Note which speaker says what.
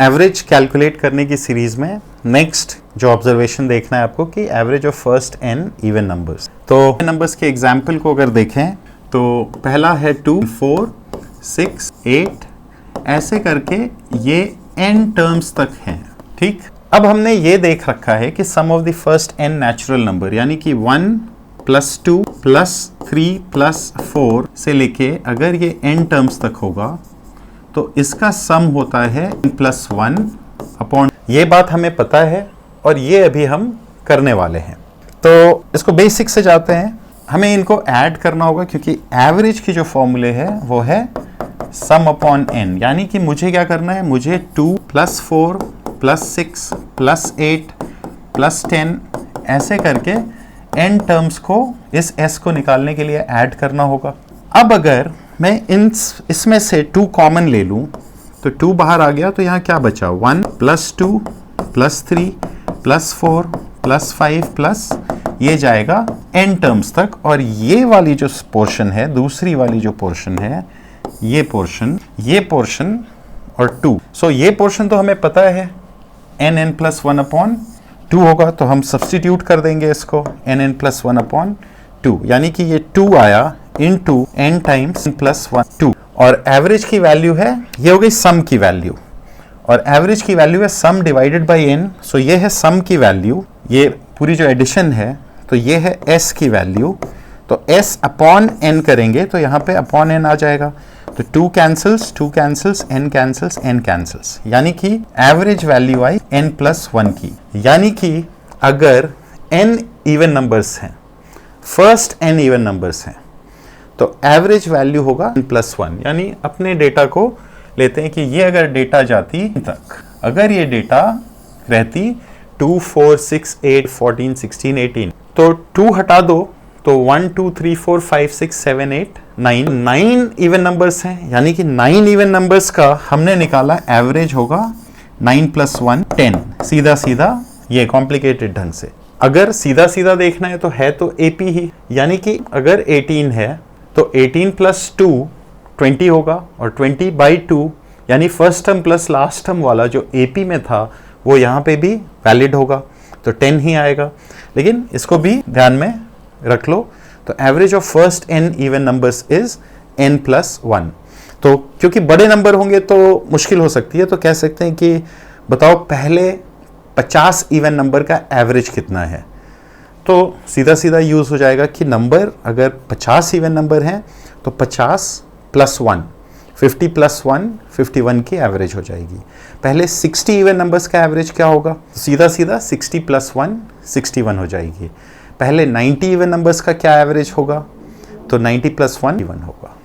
Speaker 1: Average calculate करने की series में नेक्स्ट जो ऑब्जर्वेशन देखना है आपको कि average of first n even numbers. तो नंबर्स के एग्जाम्पल को अगर देखें तो पहला है 2, 4, 6, 8, ऐसे करके ये n टर्म्स तक हैं। ठीक, अब हमने ये देख रखा है कि sum of the first n natural number यानी कि 1 + 2 + 3 + 4 से लेके अगर ये n टर्म्स तक होगा तो इसका सम होता है n+1 अपॉन, ये बात हमें पता है और ये अभी हम करने वाले हैं। तो इसको बेसिक से जाते हैं, हमें इनको ऐड करना होगा क्योंकि एवरेज की जो फॉर्मूले है वो है सम अपॉन n, यानी कि मुझे क्या करना है, मुझे 2 + 4 + 6 + 8 + 10 ऐसे करके n टर्म्स को इस s को निकालने के लिए ऐड करना होगा। अब अगर मैं इसमें से 2 कॉमन ले लूं तो 2 बाहर आ गया तो यहाँ क्या बचा, 1 + 2 + 3 + 4 + 5 प्लस ये जाएगा n टर्म्स तक, और ये वाली जो पोर्शन है, दूसरी वाली जो पोर्शन है, ये पोर्शन और 2, सो ये पोर्शन तो हमें पता है n+1/2 होगा, तो हम सब्स्टिट्यूट कर देंगे इसको n+1/2, यानी कि ये 2 आया इनटू n टाइम्स n+1 2, और एवरेज की वैल्यू है, ये हो गई सम की वैल्यू, और एवरेज की वैल्यू है सम डिवाइडेड बाय n, सो ये है सम की वैल्यू, ये पूरी जो एडिशन है तो ये है s की वैल्यू, तो s अपॉन n करेंगे तो यहाँ पे अपॉन n आ जाएगा, तो 2 cancels, n cancels, n cancels, यानी कि एवरेज वैल्यू आई n+1 की, यानी कि अगर n इवन नंबर्स हैं, फर्स्ट n इवन नंबर्स हैं, तो एवरेज वैल्यू होगा n+1, यानी अपने डेटा को लेते हैं कि ये अगर डेटा जाती तक, अगर ये डेटा रहती 2, 4, 6, 8, 14, 16, 18, तो 2 हटा दो तो 1, 2, 3, 4, 5, 6, 7, 8, 9 इवन नंबर्स हैं, यानी कि 9 इवन नंबर्स का हमने निकाला एवरेज होगा 9+1 10, सीधा सीधा, ये कॉम्प्लिकेटेड ढंग से। अगर सीधा सीधा देखना है तो AP ही, यानी कि अगर 18 है तो 18 + 2 20 होगा, और 20/2 यानी first term plus last term वाला जो AP में था वो यहाँ पे भी वैलिड होगा, तो 10 ही आएगा। लेकिन इसको भी ध्यान में रख लो, तो average of first n even numbers is n+1। तो क्योंकि बड़े नंबर होंगे तो मुश्किल हो सकती है, तो कह सकते हैं कि बताओ पहले 50 इवन नंबर का एवरेज कितना है, तो सीधा सीधा यूज हो जाएगा कि नंबर अगर 50 इवन नंबर हैं तो 50 + 1, 50 + 1 51 की एवरेज हो जाएगी। पहले 60 इवन नंबर्स का एवरेज क्या होगा, सीधा सीधा 60 + 1 61 हो जाएगी। पहले 90 इवन नंबर्स का क्या एवरेज होगा, तो 90 + 1 1 होगा।